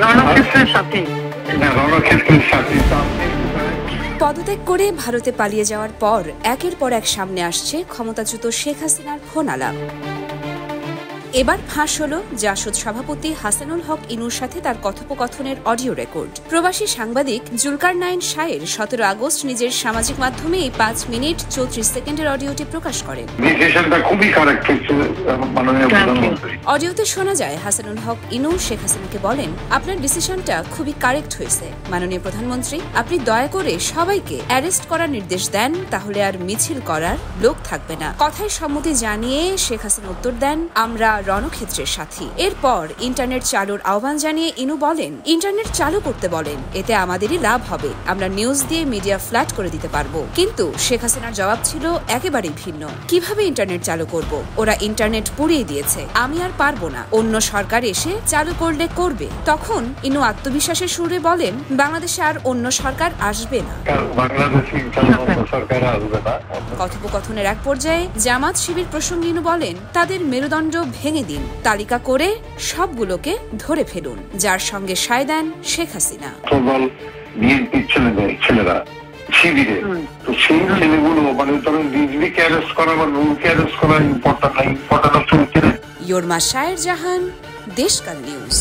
রণক্ষেত্রের সাথে পদত্যাগ করে ভারতে পালিয়ে যাওয়ার পর একের পর এক সামনে আসছে ক্ষমতাচ্যুত শেখ হাসিনার ফোন আলাপ। এবার ফাঁস হলো জাসদ সভাপতি হাসানুল হক ইনুর সাথে তার কথোপকথনের অডিও রেকর্ড। প্রবাসী সাংবাদিক জুলকারনাইন শাহের 17 আগস্ট নিজের সামাজিক মাধ্যমে এই 5 মিনিট 34 সেকেন্ডের অডিওটি প্রকাশ করেন। অডিওতে শোনা যায় হাসানুল হক ইনু শেখ হাসিনাকে বলেন, আপনার ডিসিশনটা খুবই কারেক্ট হয়েছে মাননীয় প্রধানমন্ত্রী। আপনি দয়া করে সবাইকে অ্যারেস্ট করার নির্দেশ দেন, তাহলে আর মিছিল করার লোক থাকবে না। কথায় সম্মতি জানিয়ে শেখ হাসিনা উত্তর দেন, আমরা রণক্ষেত্রের সাথী। এরপর ইন্টারনেট চালুর আহ্বান জানিয়ে ইনু বলেন, ইন্টারনেট চালু করতে বলেন, এতে আমাদেরই লাভ হবে, আমরা নিউজ দিয়ে মিডিয়া ফ্ল্যাট করে দিতে পারবো। কিন্তু শেখ হাসিনার জবাব ছিল একেবারেই ভিন্ন। কিভাবে ইন্টারনেট চালু করব? ওরা ইন্টারনেট পুড়িয়ে দিয়েছে, আমি আর পারবো না, অন্য সরকার এসে চালু করলে করবে। তখন ইনু আত্মবিশ্বাসের সুরে বলেন, বাংলাদেশে আর অন্য সরকার আসবে না। কথোপকথনের এক পর্যায়ে জামাত শিবির প্রসঙ্গে ইনু বলেন, তাদের মেরুদণ্ড ভেঙে দিন, তালিকা করে সবগুলোকে ধরে ফেলুন, যার সঙ্গে সায় দেন শেখ হাসিনা। ছেলেরা শিবিরে, তো সেই ছেলেগুলো মানে ধরেন বিজেপিকে অ্যারেস্ট করা বা রুলকে অ্যারেস্ট করা ইম্পর্টেন্ট চলছে। ইয়োরমা শায়ের জাহান, দেশকাল নিউজ।